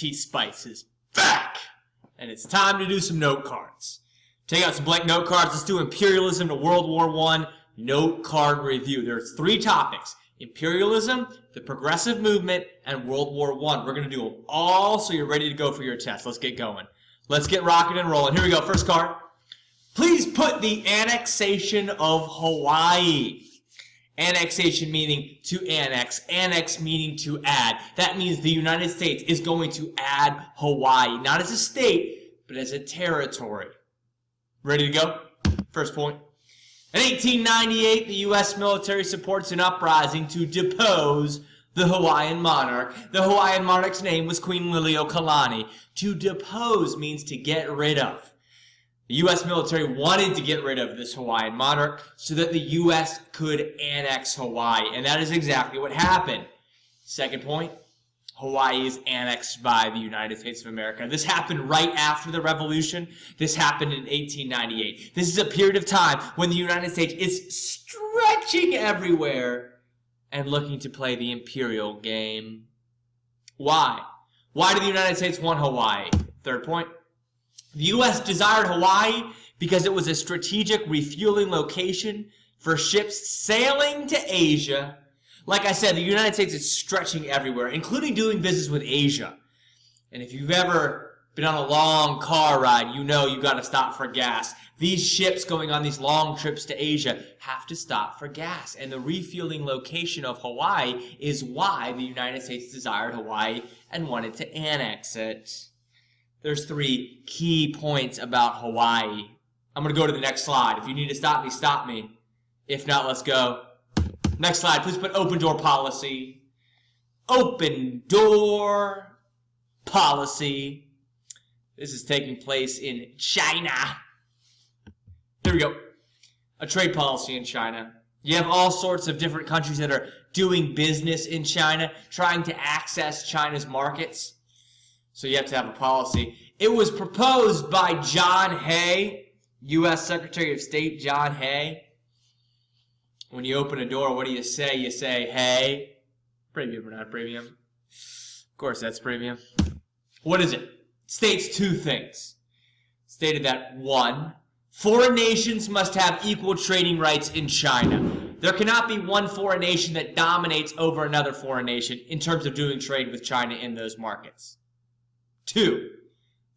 Tea Spice is back! And it's time to do some note cards. Take out some blank note cards. Let's do Imperialism to World War I note card review. There's 3 topics. Imperialism, the progressive movement, and World War I. We're going to do them all so you're ready to go for your test. Let's get going. Let's get rocking and rolling. Here we go. First card. Please put the annexation of Hawaii. Annexation meaning to annex meaning to add. That means the United States is going to add Hawaii, not as a state, but as a territory. Ready to go? First point. In 1898, the U.S. military supports an uprising to depose the Hawaiian monarch. The Hawaiian monarch's name was Queen Liliuokalani. To depose means to get rid of. The U.S. military wanted to get rid of this Hawaiian monarch so that the U.S. could annex Hawaii, and that is exactly what happened. Second point, Hawaii is annexed by the United States of America. This happened right after the Revolution. This happened in 1898. This is a period of time when the United States is stretching everywhere and looking to play the imperial game. Why? Why did the United States want Hawaii? Third point. The U.S. desired Hawaii because it was a strategic refueling location for ships sailing to Asia. Like I said, the United States is stretching everywhere, including doing business with Asia. And if you've ever been on a long car ride, you know you've got to stop for gas. These ships going on these long trips to Asia have to stop for gas. And the refueling location of Hawaii is why the United States desired Hawaii and wanted to annex it. There's 3 key points about Hawaii. I'm going to go to the next slide. If you need to stop me, stop me. If not, let's go. Next slide. Please put open door policy. Open door policy. This is taking place in China. Here we go. A trade policy in China. You have all sorts of different countries that are doing business in China, trying to access China's markets. So you have to have a policy. It was proposed by John Hay, U.S. Secretary of State John Hay. When you open a door, what do you say? You say, hey. Premium or not premium? Of course that's premium. What is it? It states 2 things. It stated that 1, foreign nations must have equal trading rights in China. There cannot be one foreign nation that dominates over another foreign nation in terms of doing trade with China in those markets. 2,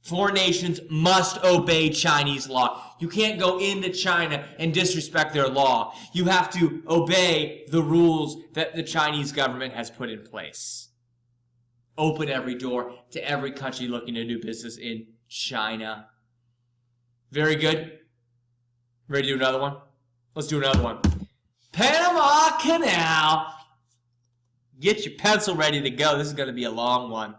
foreign nations must obey Chinese law. You can't go into China and disrespect their law. You have to obey the rules that the Chinese government has put in place. Open every door to every country looking to do business in China. Very good. Ready to do another one? Let's do another one. Panama Canal. Get your pencil ready to go. This is going to be a long one.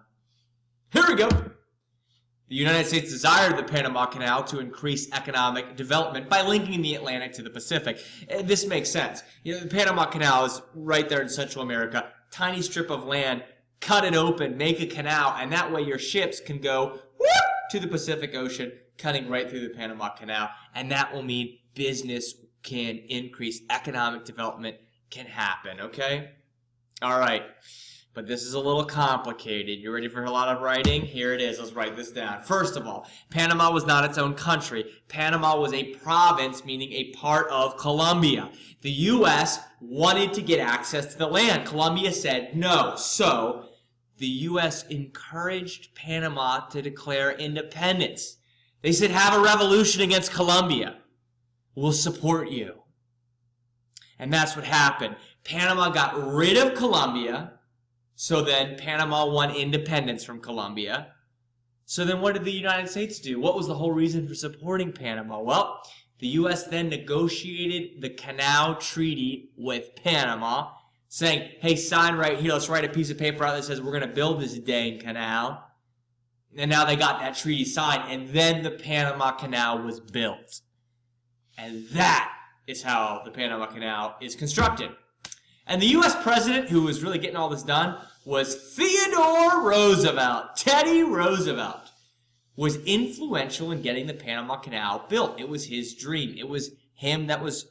Here we go. The United States desired the Panama Canal to increase economic development by linking the Atlantic to the Pacific. And this makes sense. You know, the Panama Canal is right there in Central America. Tiny strip of land. Cut it open, make a canal, and that way your ships can go to the Pacific Ocean, cutting right through the Panama Canal. And that will mean business can increase, economic development can happen, okay? All right. But this is a little complicated. You ready for a lot of writing? Here it is. Let's write this down. First of all, Panama was not its own country. Panama was a province, meaning a part of Colombia. The U.S. wanted to get access to the land. Colombia said no. So the U.S. encouraged Panama to declare independence. They said, have a revolution against Colombia. We'll support you. And that's what happened. Panama got rid of Colombia. So then Panama won independence from Colombia. So then what did the United States do? What was the whole reason for supporting Panama? Well, the U.S. then negotiated the Canal Treaty with Panama, saying, hey, sign right here. Let's write a piece of paper out that says we're going to build this dang canal. And now they got that treaty signed, and then the Panama Canal was built. And that is how the Panama Canal is constructed. And the U.S. president who was really getting all this done was Theodore Roosevelt. Teddy Roosevelt was influential in getting the Panama Canal built. It was his dream. It was him that was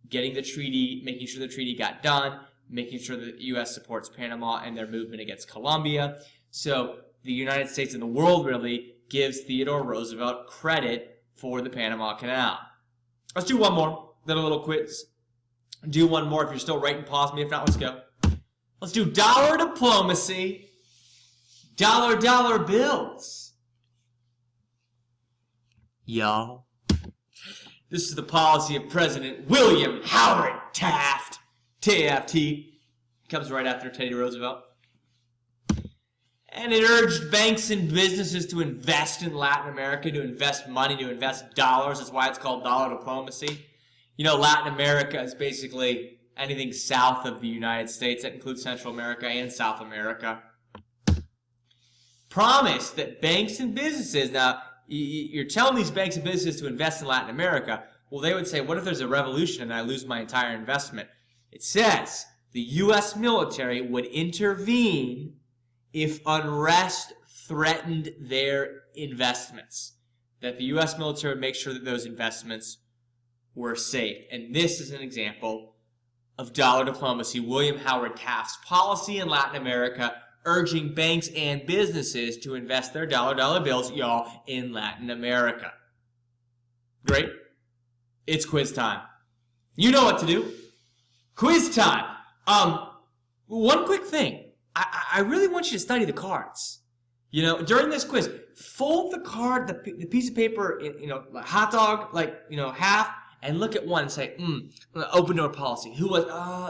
getting the treaty, making sure the treaty got done, making sure that the U.S. supports Panama and their movement against Colombia. So the United States and the world really gives Theodore Roosevelt credit for the Panama Canal. Let's do one more. Then a little quiz. Do one more. If you're still writing, pause me. If not, let's go. Let's do dollar diplomacy. Dollar bills. Y'all. This is the policy of President William Howard Taft. TAFT. Comes right after Teddy Roosevelt. And it urged banks and businesses to invest in Latin America, to invest money, to invest dollars. That's why it's called dollar diplomacy. You know, Latin America is basically anything south of the United States. That includes Central America and South America. Promised that banks and businesses, now, you're telling these banks and businesses to invest in Latin America. Well, they would say, what if there's a revolution and I lose my entire investment? It says the U.S. military would intervene if unrest threatened their investments. That the U.S. military would make sure that those investments were safe. And this is an example of dollar diplomacy. William Howard Taft's policy in Latin America, urging banks and businesses to invest their dollar bills, y'all, in Latin America. Great. It's quiz time. You know what to do. Quiz time. One quick thing. I really want you to study the cards. You know, during this quiz, fold the card, the piece of paper, like hot dog, half, and look at one and say, open door policy. Who was,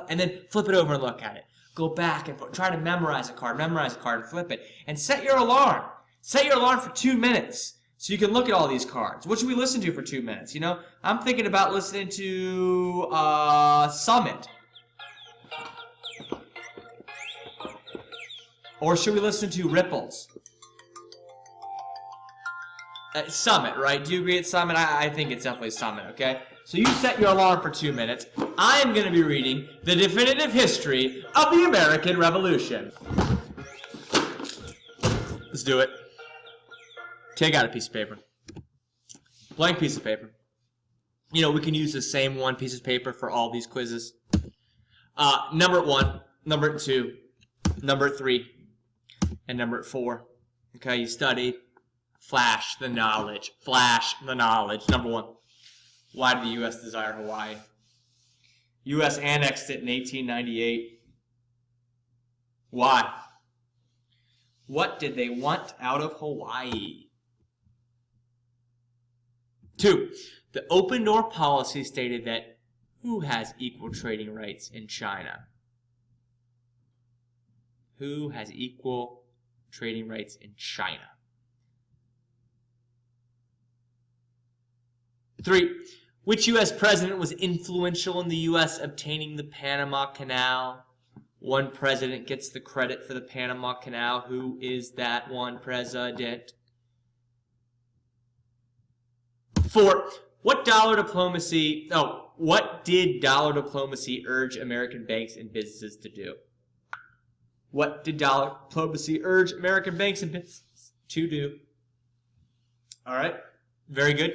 and then flip it over and look at it. Go back and try to memorize a card and flip it. And set your alarm. Set your alarm for 2 minutes so you can look at all these cards. What should we listen to for 2 minutes? You know, I'm thinking about listening to Summit. Or should we listen to Ripples? Summit, right? Do you agree it's Summit? I think it's definitely Summit, okay? So you set your alarm for 2 minutes. I am going to be reading the definitive history of the American Revolution. Let's do it. Take out a piece of paper. Blank piece of paper. You know, we can use the same one piece of paper for all these quizzes. Number 1, number 2, number 3, and number 4. Okay, you studied. Flash the knowledge. Flash the knowledge. Number 1. Why did the U.S. desire Hawaii? U.S. annexed it in 1898. Why? What did they want out of Hawaii? 2. The open door policy stated that who has equal trading rights in China? Who has equal trading rights in China? 3. Which U.S. president was influential in the U.S. obtaining the Panama Canal? One president gets the credit for the Panama Canal. Who is that one president? 4. What did dollar diplomacy urge American banks and businesses to do? What did dollar diplomacy urge American banks and businesses to do? All right. Very good.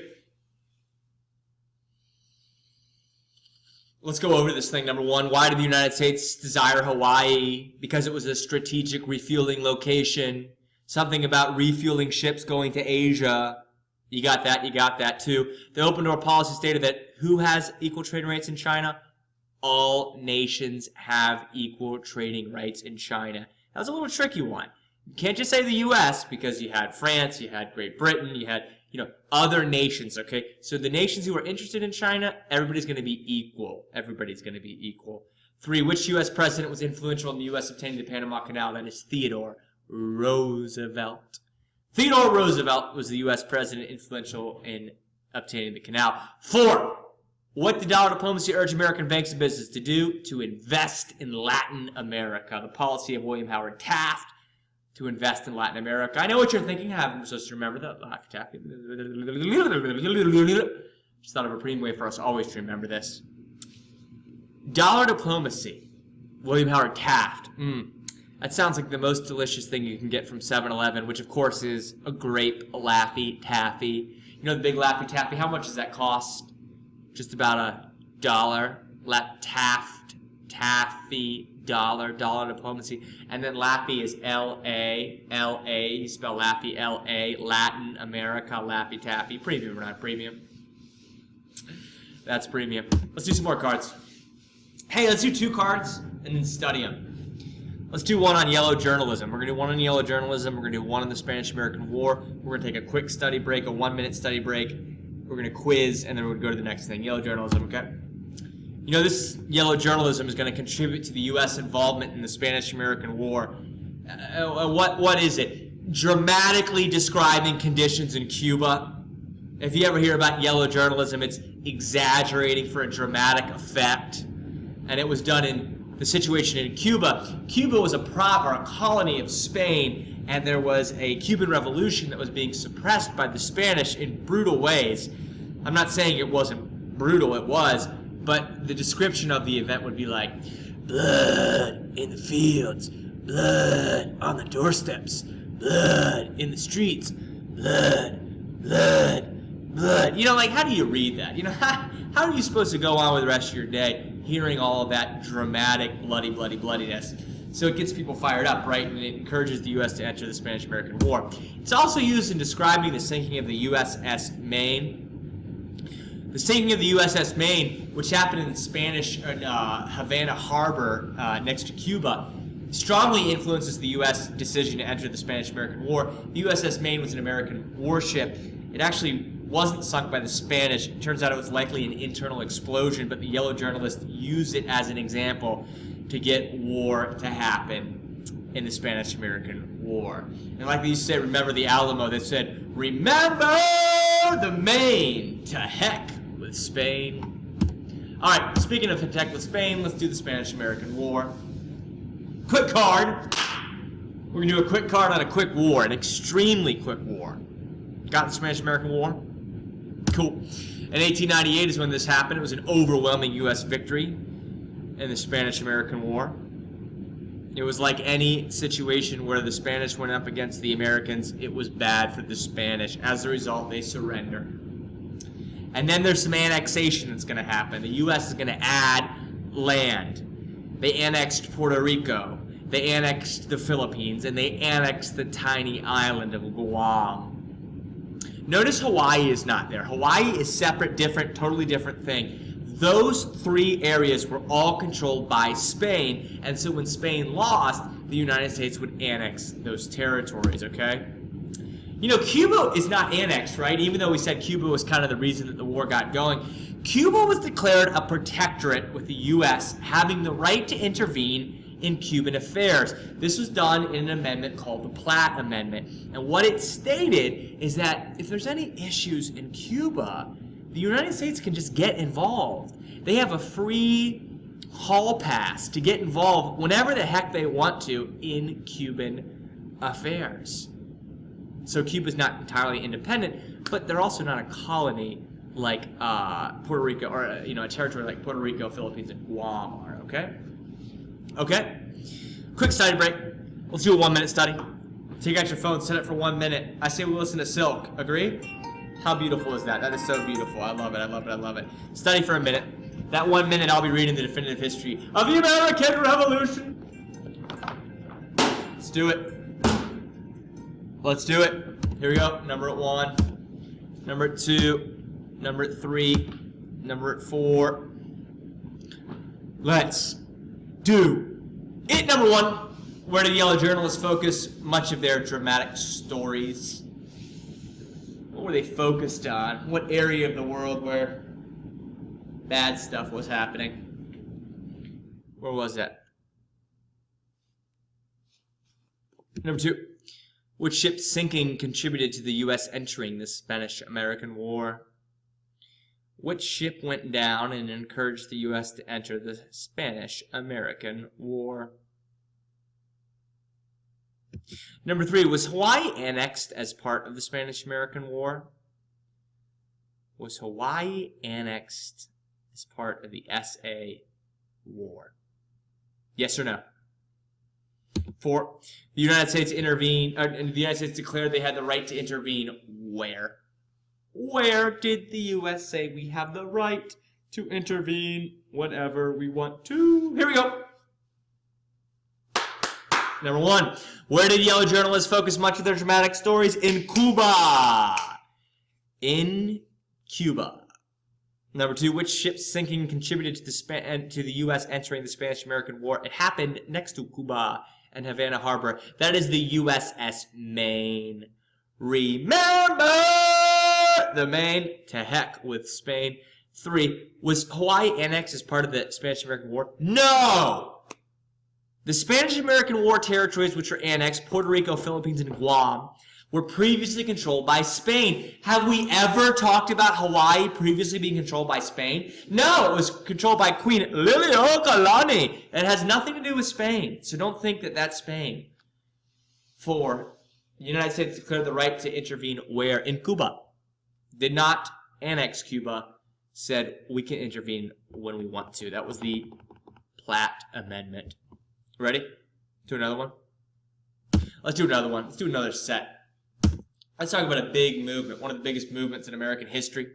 Let's go over this thing. Number 1, why did the United States desire Hawaii? Because it was a strategic refueling location. Something about refueling ships going to Asia. You got that, you got that too. The open door policy stated that who has equal trading rights in China? All nations have equal trading rights in China. That was a little tricky one. You can't just say the U.S. because you had France, you had Great Britain, you had other nations, okay? So the nations who are interested in China, everybody's going to be equal. Everybody's going to be equal. 3, which U.S. president was influential in the U.S. obtaining the Panama Canal? That is Theodore Roosevelt. Theodore Roosevelt was the U.S. president influential in obtaining the canal. 4, what did dollar diplomacy urge American banks and businesses to do? To invest in Latin America. The policy of William Howard Taft. To invest in Latin America. I know what you're thinking. I'm supposed to remember that. Just thought of a pretty way for us always to remember this. Dollar diplomacy. William Howard Taft. That sounds like the most delicious thing you can get from 7-Eleven, which of course is a grape Laffy Taffy. You know the big Laffy Taffy? How much does that cost? Just about $1. Taft taffy, dollar diplomacy, and then Laffy is L-A, you spell Laffy, L-A, Latin America, Laffy Taffy, premium or not premium? That's premium. Let's do some more cards. Hey, let's do 2 cards and then study them. Let's do one on yellow journalism. We're going to do one on yellow journalism. We're going to do one on the Spanish-American War. We're going to take a quick study break, a 1-minute study break. We're going to quiz, and then we're going to go to the next thing. Yellow journalism, okay? You know, this yellow journalism is going to contribute to the U.S. involvement in the Spanish-American War. What is it? Dramatically describing conditions in Cuba. If you ever hear about yellow journalism, it's exaggerating for a dramatic effect. And it was done in the situation in Cuba. Cuba was a colony of Spain, and there was a Cuban revolution that was being suppressed by the Spanish in brutal ways. I'm not saying it wasn't brutal, it was, but the description of the event would be like, blood in the fields, blood on the doorsteps, blood in the streets, blood, blood, blood. You know, like, how do you read that? You know, how are you supposed to go on with the rest of your day hearing all of that dramatic bloodiness? So it gets people fired up, right? And it encourages the U.S. to enter the Spanish-American War. It's also used in describing the sinking of the USS Maine. The sinking of the USS Maine, which happened in the Spanish Havana Harbor next to Cuba, strongly influences the U.S. decision to enter the Spanish-American War. The USS Maine was an American warship. It actually wasn't sunk by the Spanish. It turns out it was likely an internal explosion, but the yellow journalists used it as an example to get war to happen in the Spanish-American War. And like they used to say, remember the Alamo, they said, remember the Maine, to heck with Spain. All right, speaking of heck with Spain, let's do the Spanish-American War. Quick card. We're going to do a quick card on a quick war, an extremely quick war. Got the Spanish-American War? Cool. In 1898 is when this happened. It was an overwhelming U.S. victory in the Spanish-American War. It was like any situation where the Spanish went up against the Americans. It was bad for the Spanish. As a result, they surrender. And then there's some annexation that's going to happen. The U.S. is going to add land. They annexed Puerto Rico. They annexed the Philippines. And they annexed the tiny island of Guam. Notice Hawaii is not there. Hawaii is separate, different, totally different thing. Those 3 areas were all controlled by Spain, and so when Spain lost, the United States would annex those territories, okay? You know, Cuba is not annexed, right? Even though we said Cuba was kind of the reason that the war got going. Cuba was declared a protectorate with the U.S. having the right to intervene in Cuban affairs. This was done in an amendment called the Platt Amendment. And what it stated is that if there's any issues in Cuba, the United States can just get involved. They have a free hall pass to get involved whenever the heck they want to in Cuban affairs. So Cuba's not entirely independent, but they're also not a colony like Puerto Rico, or a territory like Puerto Rico, Philippines, and Guam are, okay? Okay? Quick study break. Let's do a 1-minute study. Take out your phone, set it for 1 minute. I say we listen to Silk. Agree? How beautiful is that? That is so beautiful. I love it, I love it, I love it. Study for a minute. That 1 minute I'll be reading the definitive history of the American Revolution. Let's do it. Let's do it. Here we go. Number 1. Number 2. Number 3. Number 4. Let's do it. Number 1. Where do the yellow journalists focus much of their dramatic stories? What were they focused on? What area of the world where bad stuff was happening? Where was that? Number 2. Which ship sinking contributed to the U.S. entering the Spanish-American War? Which ship went down and encouraged the U.S. to enter the Spanish-American War? Number 3, was Hawaii annexed as part of the Spanish-American War? Was Hawaii annexed as part of the SA War? Yes or no? 4, the United States intervened, and the United States declared they had the right to intervene where? Where did the U.S. say we have the right to intervene? whenever we want to. Here we go. Number 1, where did yellow journalists focus much of their dramatic stories? In Cuba. In Cuba. Number 2, which ship's sinking contributed to the U.S. entering the Spanish-American War? It happened next to Cuba and Havana Harbor. That is the USS Maine. Remember the Maine. To heck with Spain. 3, was Hawaii annexed as part of the Spanish-American War? No! The Spanish-American War territories which were annexed, Puerto Rico, Philippines, and Guam, were previously controlled by Spain. Have we ever talked about Hawaii previously being controlled by Spain? No, it was controlled by Queen Liliuokalani. It has nothing to do with Spain, so don't think that that's Spain. 4, the United States declared the right to intervene where? In Cuba. Did not annex Cuba, said we can intervene when we want to. That was the Platt Amendment. Ready? Do another one? Let's do another one. Let's do another set. Let's talk about a big movement, one of the biggest movements in American history.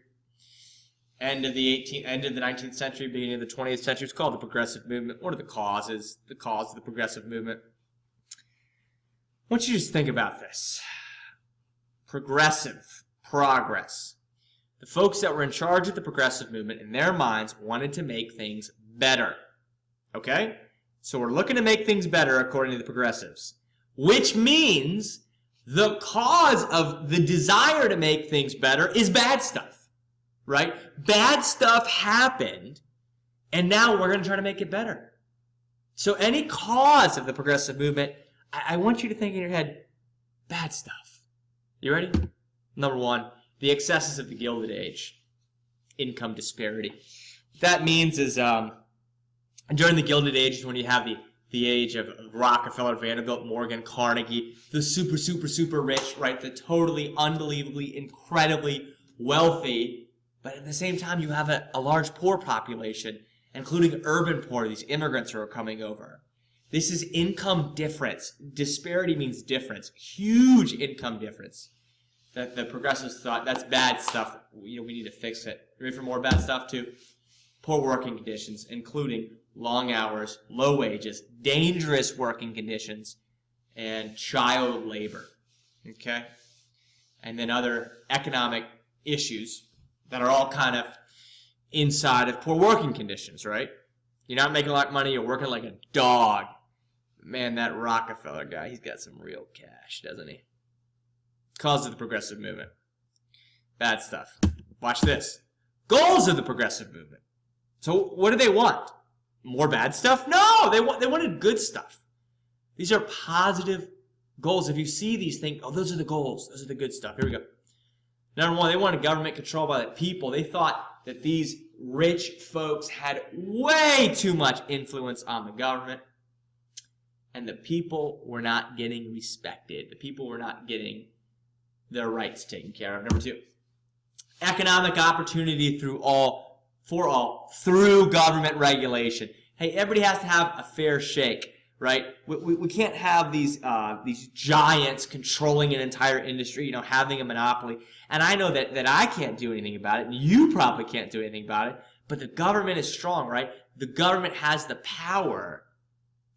End of the 19th century, beginning of the 20th century. It's called the Progressive Movement. What are the causes? The cause of the Progressive Movement. I want you to just think about this. Progress. The folks that were in charge of the Progressive Movement, in their minds, wanted to make things better. Okay? So we're looking to make things better according to the progressives, which means the cause of the desire to make things better is bad stuff, right? Bad stuff happened, and now we're going to try to make it better. So any cause of the progressive movement, I want you to think in your head, bad stuff. You ready? Number 1, the excesses of the Gilded Age, income disparity. What that means is during the Gilded Age is when you have the age of Rockefeller, Vanderbilt, Morgan, Carnegie, the super rich, right? The totally, unbelievably, incredibly wealthy. But at the same time, you have a large poor population, including urban poor, these immigrants who are coming over. This is income difference. Disparity means difference. Huge income difference. That the progressives thought, that's bad stuff. We need to fix it. Ready for more bad stuff too? Poor working conditions, including long hours, low wages, dangerous working conditions, and child labor. Okay? And then other economic issues that are all kind of inside of poor working conditions, right? You're not making a lot of money, you're working like a dog. Man, that Rockefeller guy, he's got some real cash, doesn't he? Cause of the progressive movement. Bad stuff. Watch this. Goals of the progressive movement. So what do they want? More bad stuff? No, they wanted good stuff. These are positive goals. If you see these, think, oh, those are the goals. Those are the good stuff. Here we go. Number 1, they wanted government control by the people. They thought that these rich folks had way too much influence on the government, and the people were not getting respected. The people were not getting their rights taken care of. Number 2, economic opportunity for all through government regulation. Hey, everybody has to have a fair shake, right? We can't have these giants controlling an entire industry, having a monopoly. And I know that I can't do anything about it, and you probably can't do anything about it, but the government is strong, right? The government has the power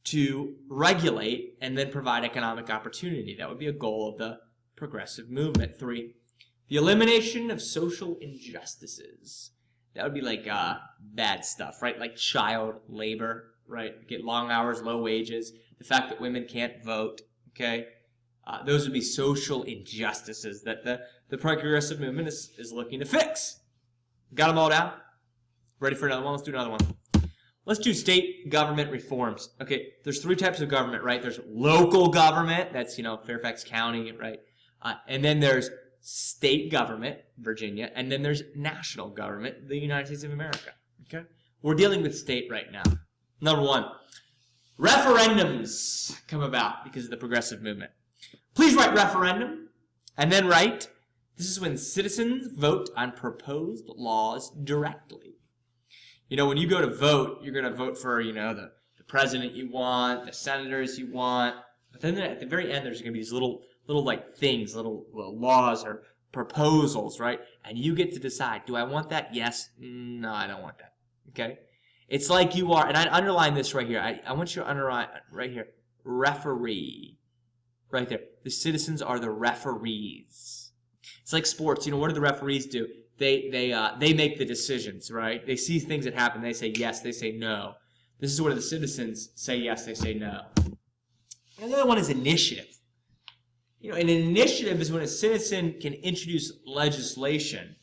to regulate and then provide economic opportunity. That would be a goal of the progressive movement. 3, the elimination of social injustices. That would be like bad stuff, right? Like child labor, right? Get long hours, low wages. The fact that women can't vote, okay? Those would be social injustices that the progressive movement is looking to fix. Got them all down? Ready for another one? Let's do another one. Let's do state government reforms. Okay, there's 3 types of government, right? There's local government, that's, Fairfax County, right? And then there's state government, Virginia, and then there's national government, the United States of America. Okay? We're dealing with state right now. Number 1, referendums come about because of the progressive movement. Please write referendum, and then write, this is when citizens vote on proposed laws directly. When you go to vote, you're going to vote for, the president you want, the senators you want, but then at the very end, there's going to be these little like things, little laws or proposals, right? And you get to decide, do I want that? Yes. No, I don't want that. Okay? It's like you are, and I underline this right here. I want you to underline right here, referee. Right there. The citizens are the referees. It's like sports. You know, what do the referees do? They make the decisions, right? They see things that happen. They say yes, they say no. This is where the citizens say yes, they say no. And the other one is initiative. You know, an initiative is when a citizen can introduce legislation,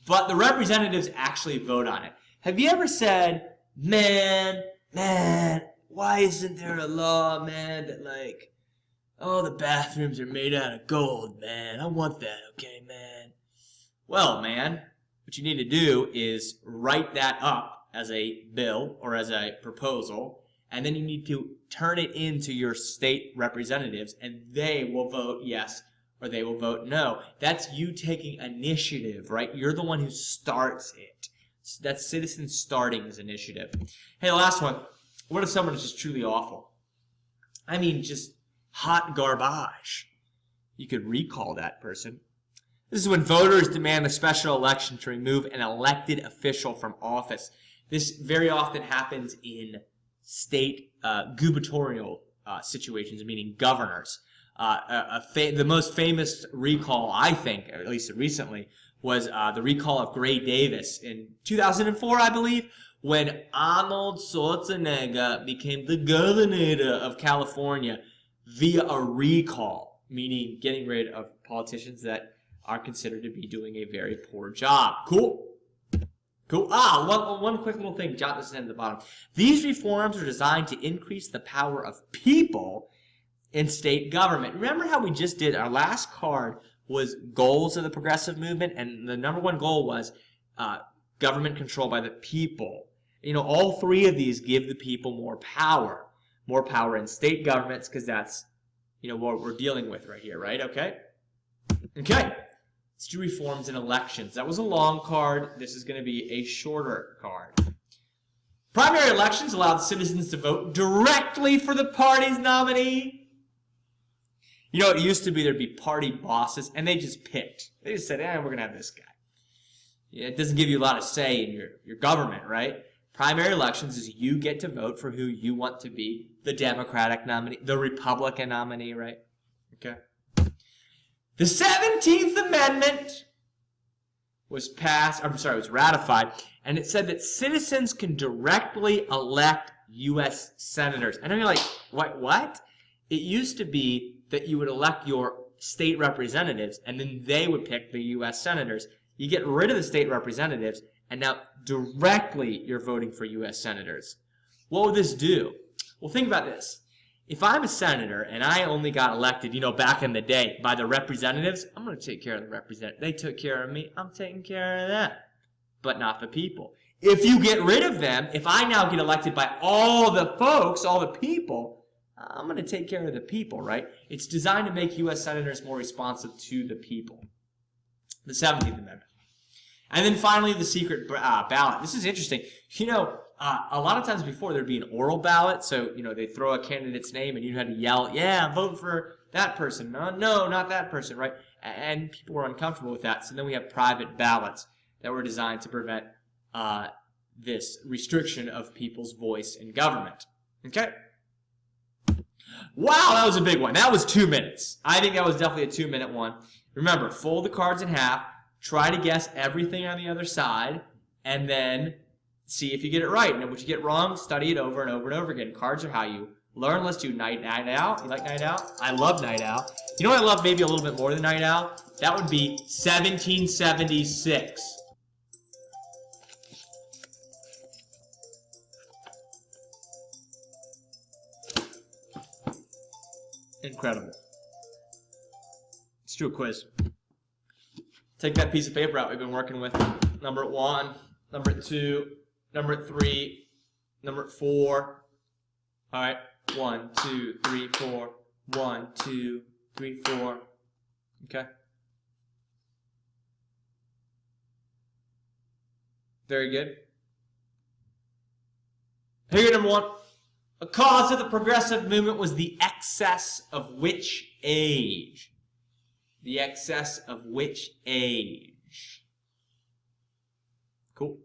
but the representatives actually vote on it. Have you ever said, man, why isn't there a law, man, that like, oh, the bathrooms are made out of gold, man. I want that, okay, man. Well, man, what you need to do is write that up as a bill or as a proposal, and then you need to turn it into your state representatives, and they will vote yes or they will vote no. That's you taking initiative, right? You're the one who starts it. That's citizen starting his initiative. Hey, the last one. What if someone is just truly awful? I mean, just hot garbage. You could recall that person. This is when voters demand a special election to remove an elected official from office. This very often happens in state gubernatorial situations, meaning governors. The most famous recall, I think, at least recently, was the recall of Gray Davis in 2004, I believe, when Arnold Schwarzenegger became the governor of California via a recall, meaning getting rid of politicians that are considered to be doing a very poor job. Cool? Cool. One quick little thing, jot this in at the bottom. These reforms are designed to increase the power of people in state government. Remember how we just did, our last card was goals of the progressive movement, and the number one goal was government control by the people. You know, all three of these give the people more power in state governments, because that's, you know, what we're dealing with right here, right? Okay? Okay. Let's do reforms in elections. That was a long card. This is going to be a shorter card. Primary elections allowed citizens to vote directly for the party's nominee. You know, it used to be there'd be party bosses, and they just picked. They just said, we're going to have this guy. Yeah, it doesn't give you a lot of say in your government, right? Primary elections is you get to vote for who you want to be the Democratic nominee, the Republican nominee, right? Okay. The 17th Amendment was ratified, and it said that citizens can directly elect U.S. senators. I know you're like, what? It used to be that you would elect your state representatives, and then they would pick the U.S. senators. You get rid of the state representatives, and now directly you're voting for U.S. senators. What would this do? Well, think about this. If I'm a senator and I only got elected, you know, back in the day by the representatives, I'm going to take care of the representatives. They took care of me. I'm taking care of them, but not the people. If you get rid of them, if I now get elected by all the folks, all the people, I'm going to take care of the people, right? It's designed to make U.S. senators more responsive to the people. The 17th Amendment. And then finally, the secret ballot. This is interesting. You know, a lot of times before there'd be an oral ballot, so, you know, they throw a candidate's name and you had to yell, yeah, I'm voting for that person. No, not that person, right? And people were uncomfortable with that. So then we have private ballots that were designed to prevent this restriction of people's voice in government. Okay? Wow, that was a big one. That was 2 minutes. I think that was definitely a 2-minute one. Remember, fold the cards in half, try to guess everything on the other side, and then see if you get it right. And if you get wrong, study it over and over and over again. Cards are how you learn. Let's do Night Owl. You like Night Owl? I love Night Owl. You know what I love maybe a little bit more than Night Owl? That would be 1776. Incredible. Let's do a quiz. Take that piece of paper out we've been working with. Number 1, number 2, number 3, number 4. All right. 1, 2, 3, 4. 1, 2, 3, 4. Okay. Very good. Here, number 1. A cause of the progressive movement was the excess of which age? The excess of which age? Cool.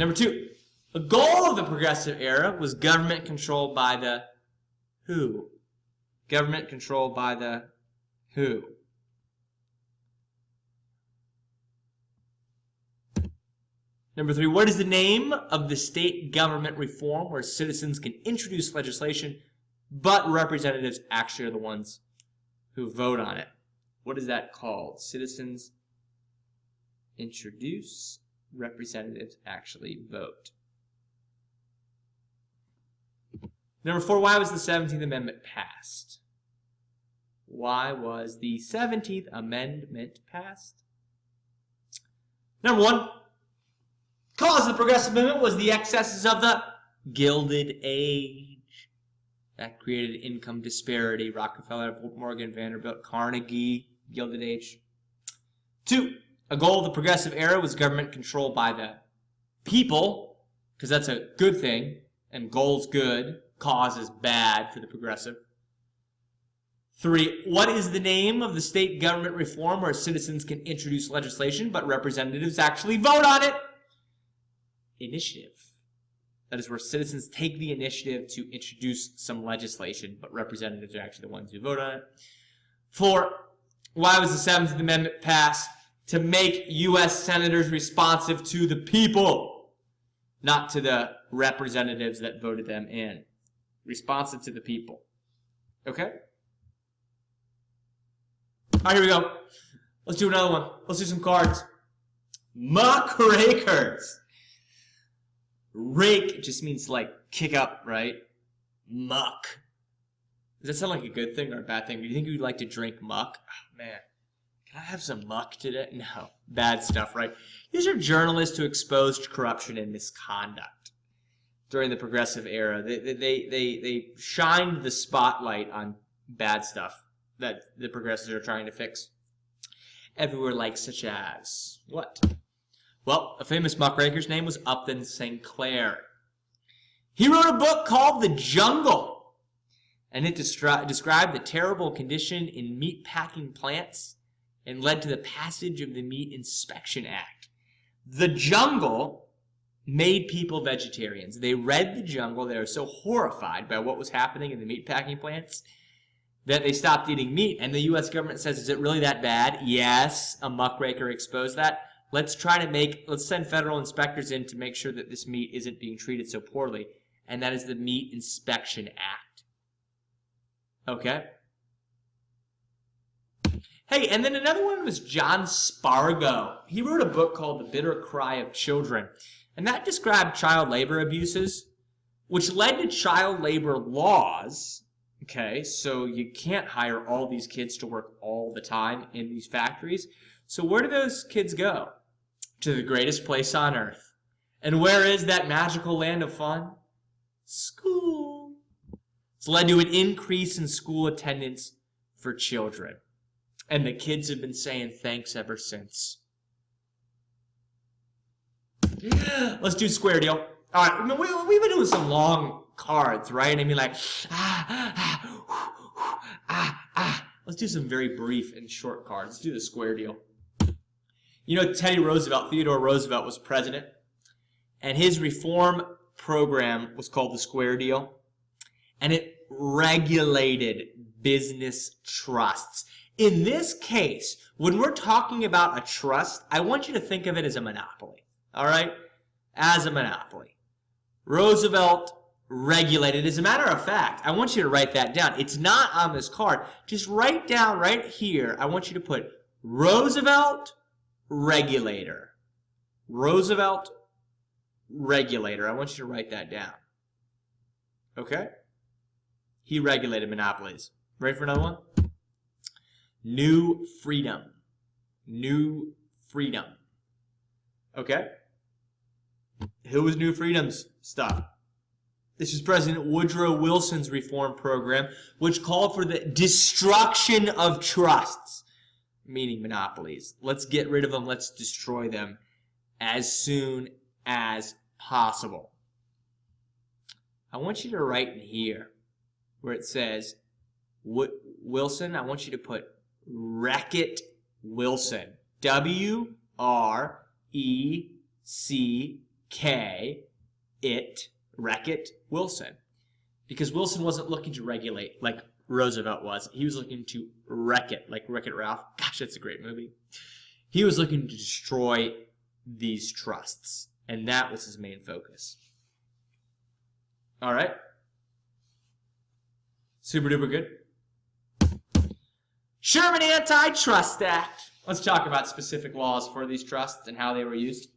Number 2, the goal of the progressive era was government controlled by the who? Government controlled by the who? Number 3, what is the name of the state government reform where citizens can introduce legislation, but representatives actually are the ones who vote on it? What is that called? Citizens introduce, representatives actually vote. Number 4, why was the 17th Amendment passed? Why was the 17th Amendment passed? Number 1, cause of the Progressive Amendment was the excesses of the Gilded Age. That created income disparity. Rockefeller, Morgan, Vanderbilt, Carnegie, Gilded Age. 2, a goal of the Progressive era was government controlled by the people, because that's a good thing, and goal's good, cause is bad for the progressive. 3, what is the name of the state government reform where citizens can introduce legislation, but representatives actually vote on it? Initiative. That is where citizens take the initiative to introduce some legislation, but representatives are actually the ones who vote on it. 4, why was the 17th Amendment passed? To make U.S. senators responsive to the people, not to the representatives that voted them in. Responsive to the people. Okay? All right, here we go. Let's do another one. Let's do some cards. Muckrakers. Rake just means to, like, kick up, right? Muck. Does that sound like a good thing or a bad thing? Do you think you'd like to drink muck? Oh, man. Can I have some muck today? No. Bad stuff, right? These are journalists who exposed corruption and misconduct during the progressive era. They shined the spotlight on bad stuff that the progressives are trying to fix. Everywhere, like such as what? Well, a famous muckraker's name was Upton Sinclair. He wrote a book called The Jungle, and it described the terrible condition in meat-packing plants and led to the passage of the Meat Inspection Act. The Jungle made people vegetarians. They read The Jungle. They were so horrified by what was happening in the meat-packing plants that they stopped eating meat. And the U.S. government says, is it really that bad? Yes, a muckraker exposed that. Let's send federal inspectors in to make sure that this meat isn't being treated so poorly. And that is the Meat Inspection Act. Okay? Hey, and then another one was John Spargo. He wrote a book called The Bitter Cry of Children. And that described child labor abuses, which led to child labor laws. Okay, so you can't hire all these kids to work all the time in these factories. So where do those kids go? To the greatest place on earth. And where is that magical land of fun? School. It's led to an increase in school attendance for children. And the kids have been saying thanks ever since. Let's do square deal. All right, I mean, we've been doing some long cards, right? I mean, like, Let's do some very brief and short cards. Let's do the square deal. You know, Theodore Roosevelt was president, and his reform program was called the Square Deal, and it regulated business trusts. In this case, when we're talking about a trust, I want you to think of it as a monopoly, all right? As a monopoly. Roosevelt regulated. As a matter of fact, I want you to write that down. It's not on this card. Just write down right here, I want you to put Roosevelt regulator. Roosevelt regulator. I want you to write that down. Okay? He regulated monopolies. Ready for another one? New freedom. New freedom. Okay? Who was New Freedom's stuff? This is President Woodrow Wilson's reform program, which called for the destruction of trusts, meaning monopolies. Let's get rid of them. Let's destroy them as soon as possible. I want you to write in here where it says Wilson. I want you to put Wreck-It Wilson. W-R-E-C Wreck-It, Wilson. Because Wilson wasn't looking to regulate like Roosevelt was. He was looking to wreck it, like Wreck-It Ralph. Gosh, that's a great movie. He was looking to destroy these trusts, and that was his main focus. All right? Super duper good. Sherman Antitrust Act. Let's talk about specific laws for these trusts and how they were used.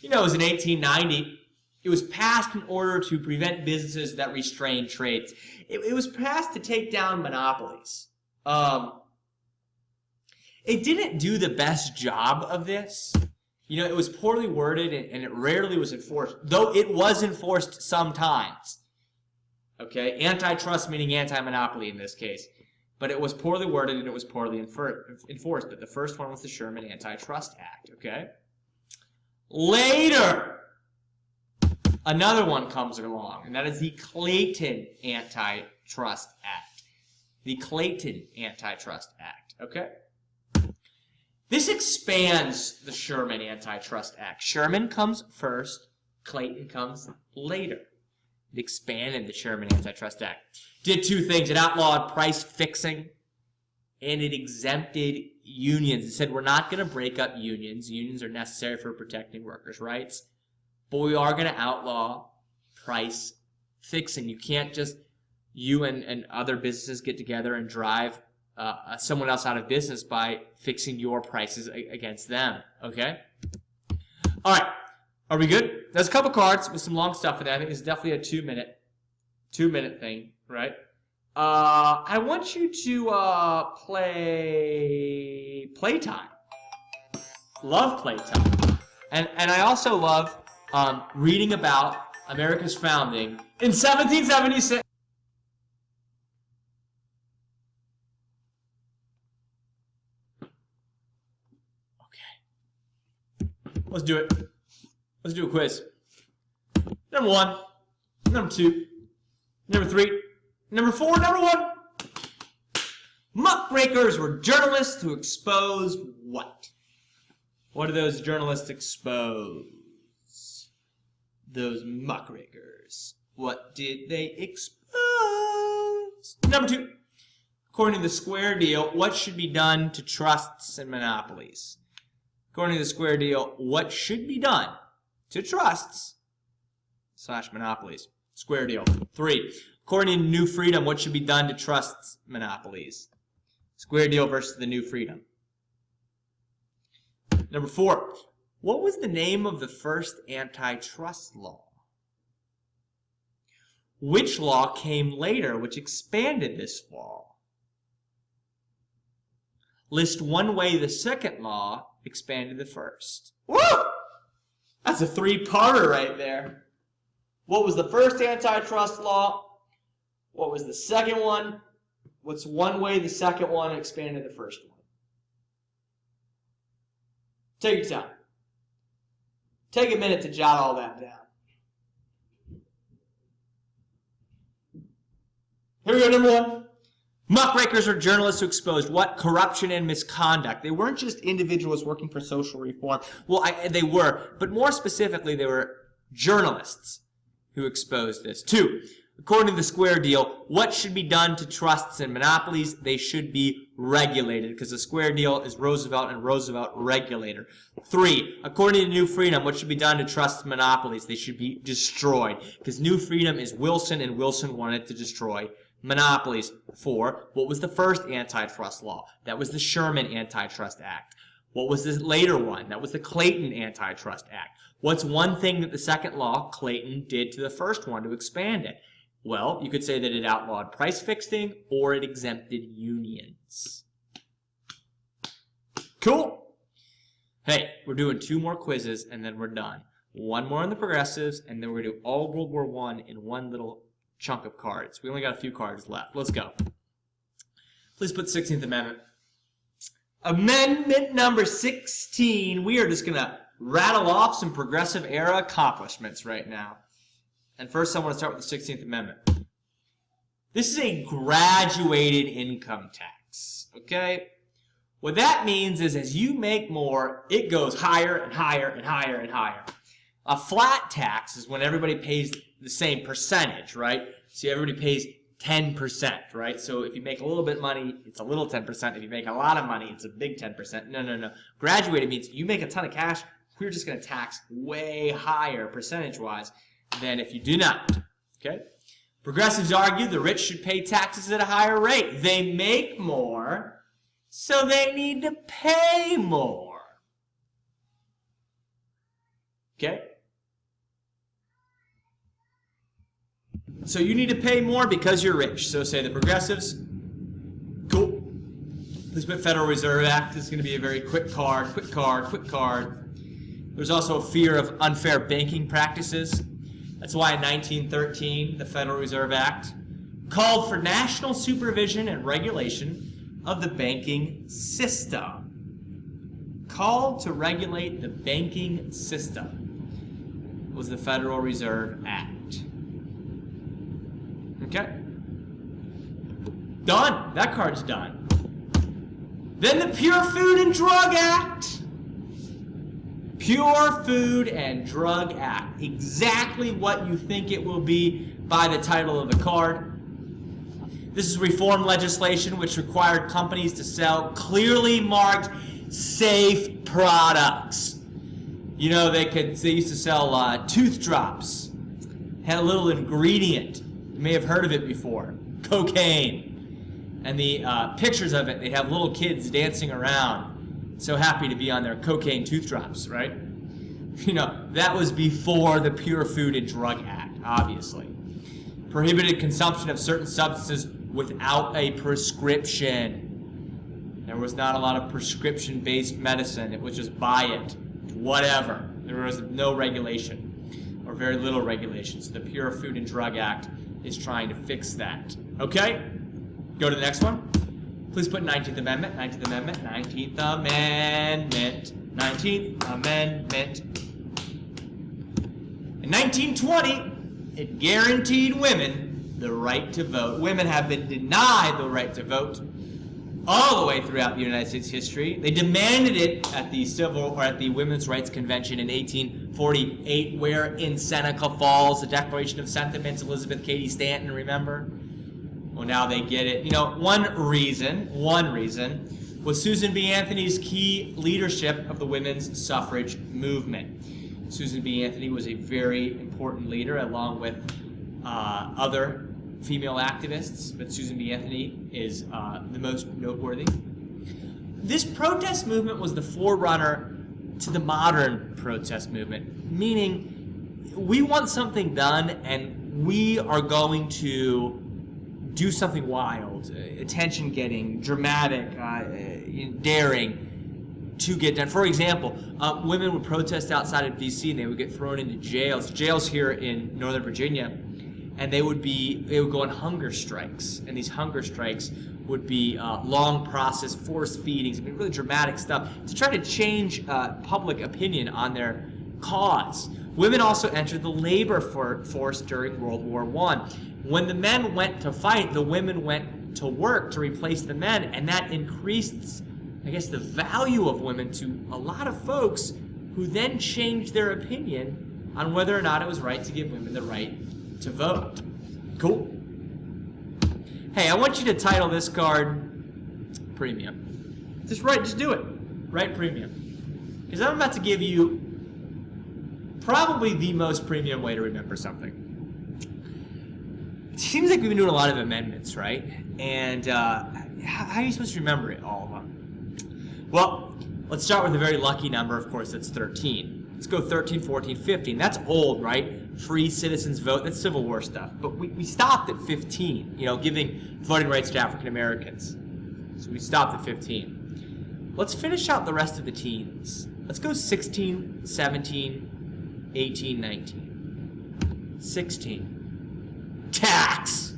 You know, it was in 1890. It was passed in order to prevent businesses that restrain trades. It was passed to take down monopolies. It didn't do the best job of this. You know, it was poorly worded and it rarely was enforced, though it was enforced sometimes. Okay, antitrust meaning anti-monopoly in this case. But it was poorly worded and it was poorly enforced. But the first one was the Sherman Antitrust Act, okay? Later, another one comes along, and that is the Clayton Antitrust Act. The Clayton Antitrust Act, okay? This expands the Sherman Antitrust Act. Sherman comes first, Clayton comes later. It expanded the Sherman Antitrust Act. Did two things. It outlawed price fixing, and it exempted unions. It said we're not going to break up unions. Unions are necessary for protecting workers' rights. But we are going to outlaw price fixing. You can't just, you and other businesses get together and drive someone else out of business by fixing your prices against them. Okay? All right. Are we good? There's a couple cards with some long stuff in there. I think this is definitely a two-minute thing, right? I want you to play Playtime. Love Playtime. And I also love reading about America's founding in 1776. Okay. Let's do it. Let's do a quiz. Number 1, number 2, number 3, number 4, number 1. Muckrakers were journalists who exposed what? What do those journalists expose? Those muckrakers. What did they expose? Number 2. According to the Square Deal, what should be done to trusts and monopolies? According to the Square Deal, what should be done to trusts / monopolies? Square Deal. 3. According to New Freedom, what should be done to trusts, monopolies? Square Deal versus the New Freedom. Number 4. What was the name of the first antitrust law? Which law came later which expanded this law? List one way the second law expanded the first. Woo! That's a 3-parter right there. What was the first antitrust law? What was the second one? What's one way the second one expanded the first one? Take your time. Take a minute to jot all that down. Here we go, number 1. Muckrakers are journalists who exposed what? Corruption and misconduct. They weren't just individuals working for social reform. Well, they were, but more specifically, they were journalists who exposed this. 2, according to the Square Deal, what should be done to trusts and monopolies? They should be regulated, because the Square Deal is Roosevelt and Roosevelt regulator. 3, according to New Freedom, what should be done to trusts and monopolies? They should be destroyed, because New Freedom is Wilson, and Wilson wanted to destroy monopolies. 4, what was the first antitrust law? That was the Sherman Antitrust Act. What was the later one? That was the Clayton Antitrust Act. What's one thing that the second law, Clayton, did to the first one to expand it? Well, you could say that it outlawed price fixing or it exempted unions. Cool. Hey, we're doing 2 more quizzes and then we're done. 1 more on the progressives and then we're going to do all World War I in one little chunk of cards. We only got a few cards left. Let's go. Please put 16th Amendment. Amendment number 16. We are just going to rattle off some progressive era accomplishments right now. And first I want to start with the 16th Amendment. This is a graduated income tax. Okay? What that means is as you make more, it goes higher and higher and higher and higher. A flat tax is when everybody pays the same percentage, right? So everybody pays 10%, right? So if you make a little bit of money, it's a little 10%. If you make a lot of money, it's a big 10%. No. Graduated means you make a ton of cash, we're just going to tax way higher percentage-wise than if you do not, okay? Progressives argue the rich should pay taxes at a higher rate. They make more, so they need to pay more, okay? So you need to pay more because you're rich. So say the progressives, cool. Please put Federal Reserve Act. This is going to be a very quick card. There's also a fear of unfair banking practices. That's why in 1913, the Federal Reserve Act called for national supervision and regulation of the banking system. Called to regulate the banking system was the Federal Reserve Act. Okay. Done. That card's done. Then the Pure Food and Drug Act. Pure Food and Drug Act. Exactly what you think it will be by the title of the card. This is reform legislation which required companies to sell clearly marked safe products. You know, they used to sell tooth drops. Had a little ingredient. You may have heard of it before. Cocaine. And the pictures of it, they have little kids dancing around, so happy to be on their cocaine tooth drops, right? You know, that was before the Pure Food and Drug Act, obviously. Prohibited consumption of certain substances without a prescription. There was not a lot of prescription-based medicine. It was just buy it, whatever. There was no regulation, or very little regulation. So the Pure Food and Drug Act is trying to fix that. Okay? Go to the next one. Please put 19th Amendment, 19th Amendment, 19th Amendment, 19th Amendment. In 1920, it guaranteed women the right to vote. Women have been denied the right to vote all the way throughout the United States history. They demanded it at the Women's Rights Convention in 1848, where in Seneca Falls, the Declaration of Sentiments, Elizabeth Cady Stanton, remember? Well, now they get it. You know, one reason was Susan B. Anthony's key leadership of the women's suffrage movement. Susan B. Anthony was a very important leader, along with other female activists, but Susan B. Anthony is the most noteworthy. This protest movement was the forerunner to the modern protest movement, meaning we want something done and we are going to do something wild, attention-getting, dramatic, daring to get done. For example, women would protest outside of D.C. and they would get thrown into jails here in Northern Virginia, and they would go on hunger strikes, and these hunger strikes would be long process, forced feedings, really dramatic stuff to try to change public opinion on their cause. Women also entered the labor force during World War I. When the men went to fight, the women went to work to replace the men, and that increased, I guess, the value of women to a lot of folks who then changed their opinion on whether or not it was right to give women the right to vote. Cool? Hey, I want you to title this card Premium. Just do it. Write Premium. Because I'm about to give you probably the most premium way to remember something. It seems like we've been doing a lot of amendments, right? And how are you supposed to remember it, all of them? Well, let's start with a very lucky number, of course, that's 13. Let's go 13, 14, 15. That's old, right? Free citizens vote, that's Civil War stuff. But we stopped at 15, you know, giving voting rights to African Americans. So we stopped at 15. Let's finish out the rest of the teens. Let's go 16, 17, 18, 19. 16. Tax!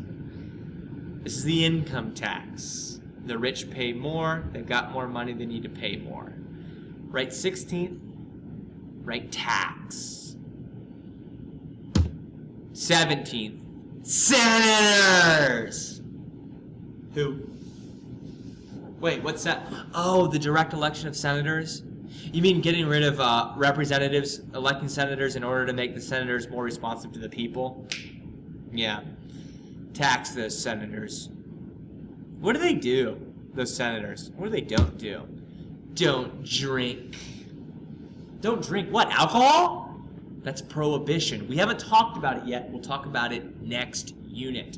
This is the income tax. The rich pay more, they've got more money, they need to pay more. Write 16th, write tax. 17th, senators! Who? Wait, what's that? Oh, the direct election of senators? You mean getting rid of representatives, electing senators in order to make the senators more responsive to the people? Yeah. Tax those senators. What do they do, those senators? What do they don't do? Don't drink. Don't drink what? Alcohol? That's prohibition. We haven't talked about it yet. We'll talk about it next unit.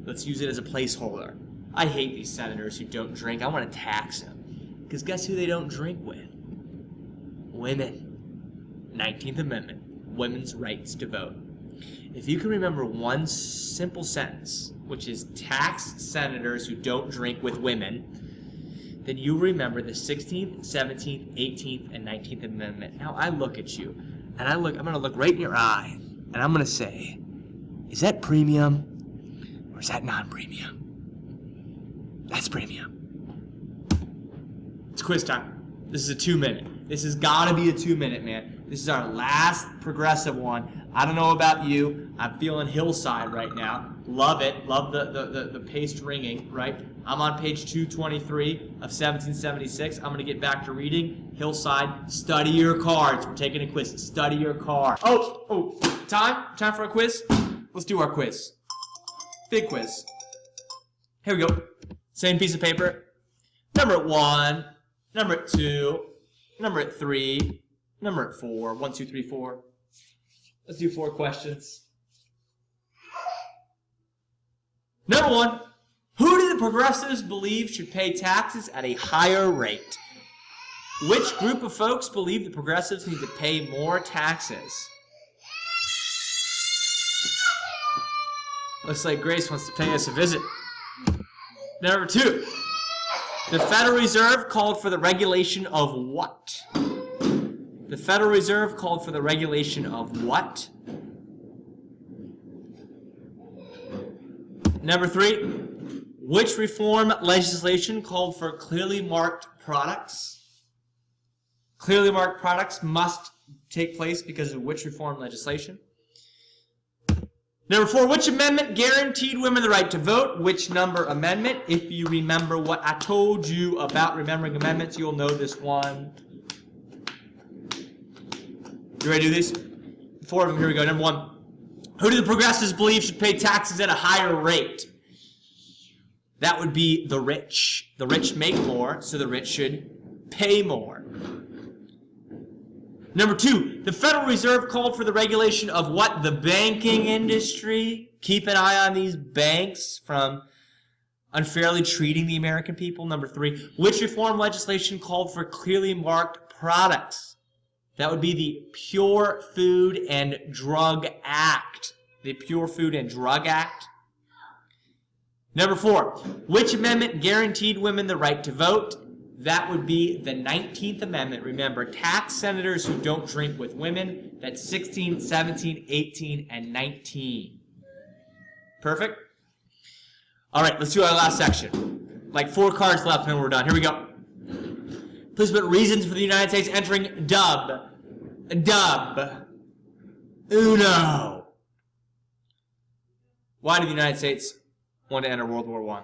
Let's use it as a placeholder. I hate these senators who don't drink. I want to tax them. Because guess who they don't drink with? Women. 19th Amendment. Women's rights to vote. If you can remember one simple sentence, which is tax senators who don't drink with women, then you remember the 16th, 17th, 18th, and 19th Amendment. Now I look at you, and I'm going to look right in your eye, and I'm going to say, is that premium, or is that non-premium? That's premium. It's quiz time. This is a 2-minute. This has got to be a 2-minute, man. This is our last progressive one. I don't know about you. I'm feeling hillside right now. Love it. Love the paste ringing, right? I'm on page 223 of 1776. I'm going to get back to reading. Hillside. Study your cards. We're taking a quiz. Study your card. Oh, time for a quiz? Let's do our quiz. Big quiz. Here we go. Same piece of paper. Number 1, number 2, number 3, number 4. 1, 2, 3, 4. Let's do 4 questions. Number 1, who do the progressives believe should pay taxes at a higher rate? Which group of folks believe the progressives need to pay more taxes? Looks like Grace wants to pay us a visit. Number 2, the Federal Reserve called for the regulation of what? The Federal Reserve called for the regulation of what? Number 3, which reform legislation called for clearly marked products? Clearly marked products must take place because of which reform legislation? Number 4, which amendment guaranteed women the right to vote? Which number amendment? If you remember what I told you about remembering amendments, you'll know this one. You ready to do these? 4 of them, here we go. Number 1, who do the progressives believe should pay taxes at a higher rate? That would be the rich. The rich make more, so the rich should pay more. Number 2, the Federal Reserve called for the regulation of what? The banking industry. Keep an eye on these banks from unfairly treating the American people. Number 3, which reform legislation called for clearly marked products? That would be the Pure Food and Drug Act. The Pure Food and Drug Act. Number 4, which amendment guaranteed women the right to vote? That would be the 19th Amendment. Remember, tax senators who don't drink with women. That's 16, 17, 18, and 19. Perfect? All right, let's do our last section. Like 4 cards left and we're done. Here we go. Please put reasons for the United States entering Dub. Uno. Why did the United States want to enter World War I?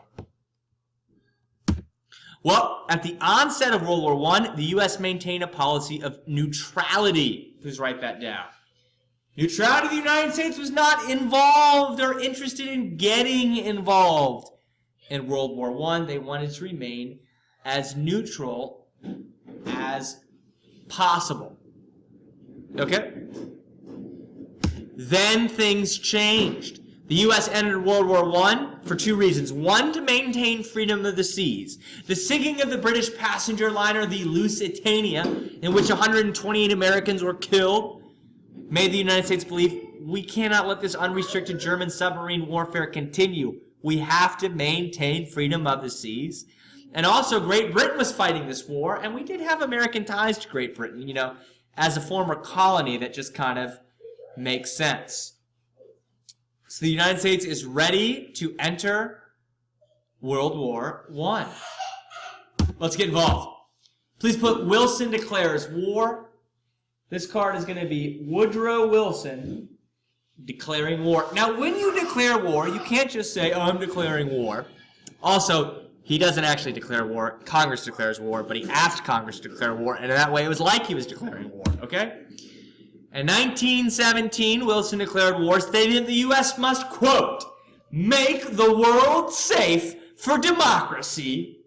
Well, at the onset of World War I, the U.S. maintained a policy of neutrality. Please write that down. Neutrality of the United States was not involved or interested in getting involved in World War I. They wanted to remain as neutral as possible. Okay? Then things changed. The U.S. entered World War I for 2 reasons. 1, to maintain freedom of the seas. The sinking of the British passenger liner, the Lusitania, in which 128 Americans were killed, made the United States believe, we cannot let this unrestricted German submarine warfare continue. We have to maintain freedom of the seas. And also, Great Britain was fighting this war, and we did have American ties to Great Britain, you know, as a former colony. That just kind of makes sense. So the United States is ready to enter World War I. Let's get involved. Please put Wilson declares war. This card is going to be Woodrow Wilson declaring war. Now, when you declare war, you can't just say, oh, I'm declaring war. Also, He doesn't actually declare war. Congress declares war, but he asked Congress to declare war, and in that way it was like he was declaring war, okay? In 1917, Wilson declared war, stating that the U.S. must, quote, make the world safe for democracy.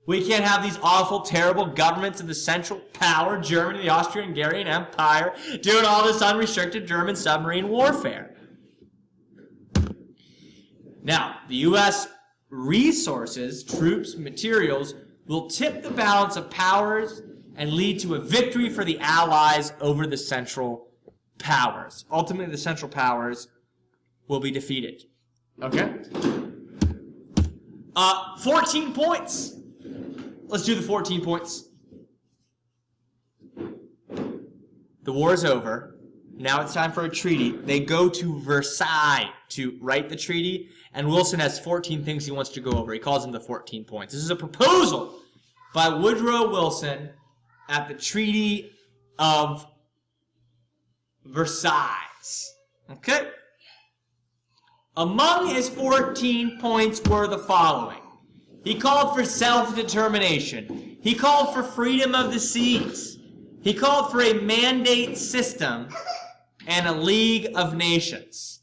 We can't have these awful, terrible governments of the Central Power, Germany, the Austro-Hungarian Empire, doing all this unrestricted German submarine warfare. Now, the U.S. resources, troops, materials will tip the balance of powers and lead to a victory for the Allies over the Central Powers. Ultimately, the Central Powers will be defeated. Okay? 14 points. Let's do the 14 points. The war is over. Now it's time for a treaty. They go to Versailles to write the treaty, and Wilson has 14 things he wants to go over. He calls them the 14 points. This is a proposal by Woodrow Wilson at the Treaty of Versailles. Okay? Among his 14 points were the following. He called for self-determination. He called for freedom of the seas. He called for a mandate system and a League of Nations.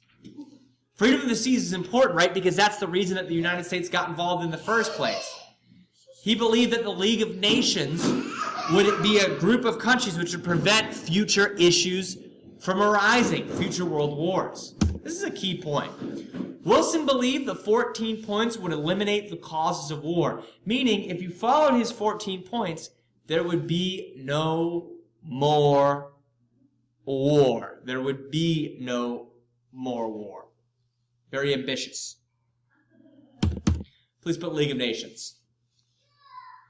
Freedom of the seas is important, right? Because that's the reason that the United States got involved in the first place. He believed that the League of Nations would be a group of countries which would prevent future issues from arising, future world wars. This is a key point. Wilson believed the 14 points would eliminate the causes of war, meaning if you followed his 14 points, there would be no more war. There would be no more war. Very ambitious. Please put League of Nations.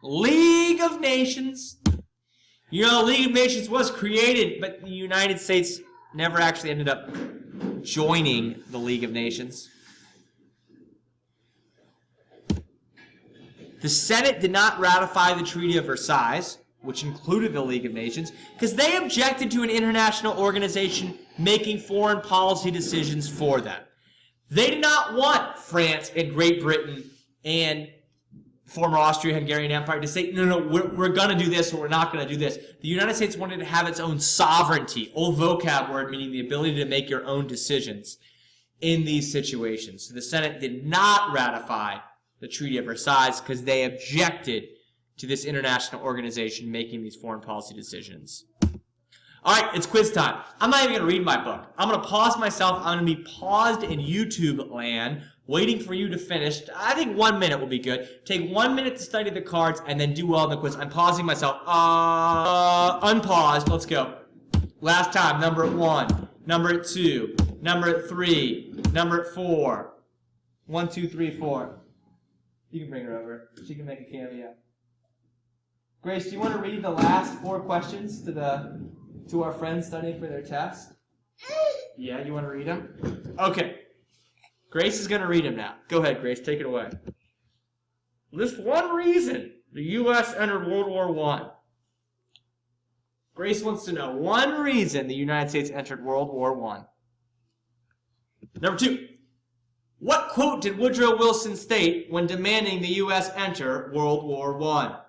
League of Nations. You know, League of Nations was created, but the United States never actually ended up joining the League of Nations. The Senate did not ratify the Treaty of Versailles, which included the League of Nations, because they objected to an international organization making foreign policy decisions for them. They did not want France and Great Britain and former Austro-Hungarian Empire to say, no, we're going to do this or we're not going to do this. The United States wanted to have its own sovereignty, old vocab word meaning the ability to make your own decisions in these situations. So the Senate did not ratify the Treaty of Versailles because they objected to this international organization making these foreign policy decisions. All right, it's quiz time. I'm not even going to read my book. I'm going to pause myself. I'm going to be paused in YouTube land, waiting for you to finish. I think 1 minute will be good. Take 1 minute to study the cards and then do well in the quiz. I'm pausing myself. Unpaused. Let's go. Last time. Number 1. Number 2. Number 3. Number 4. 1, 2, 3, 4. You can bring her over. She can make a cameo. Grace, do you want to read the last 4 questions to our friends studying for their test? Yeah, you want to read them? Okay. Grace is going to read them now. Go ahead, Grace. Take it away. List one reason the U.S. entered World War I. Grace wants to know one reason the United States entered World War I. Number 2. What quote did Woodrow Wilson state when demanding the U.S. enter World War I?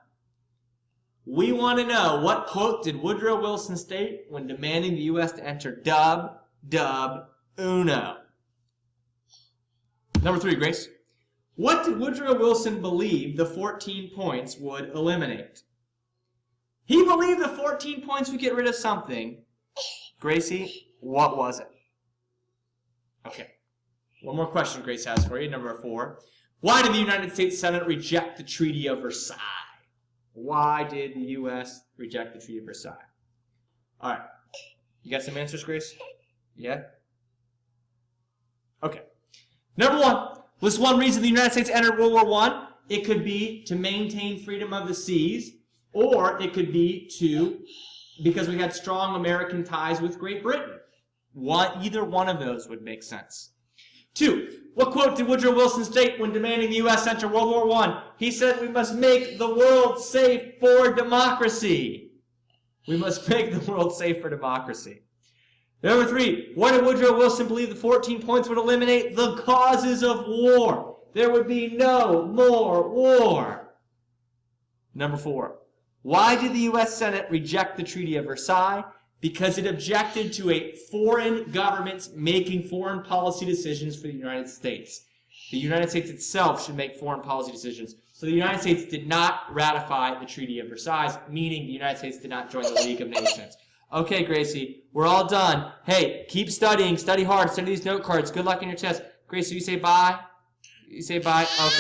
We want to know what quote did Woodrow Wilson state when demanding the U.S. to enter dub uno. Number 3, Grace. What did Woodrow Wilson believe the 14 points would eliminate? He believed the 14 points would get rid of something. Gracie, what was it? Okay. One more question Grace has for you. Number 4. Why did the United States Senate reject the Treaty of Versailles? Why did the U.S. reject the Treaty of Versailles? All right. You got some answers, Grace? Yeah? Okay. Number 1. Was one reason the United States entered World War I? It could be to maintain freedom of the seas, or it could be because we had strong American ties with Great Britain. Either one of those would make sense. 2. What quote did Woodrow Wilson state when demanding the U.S. enter World War I? He said, we must make the world safe for democracy. We must make the world safe for democracy. Number 3. What did Woodrow Wilson believe the 14 points would eliminate? The causes of war. there would be no more war. Number 4. Why did the U.S. Senate reject the Treaty of Versailles? Because it objected to a foreign government making foreign policy decisions for the United States. The United States itself should make foreign policy decisions. So the United States did not ratify the Treaty of Versailles, meaning the United States did not join the League of Nations. Okay, Gracie, we're all done. Hey, keep studying, study hard, study these note cards. Good luck in your test. Gracie, you say bye? You say bye? Okay.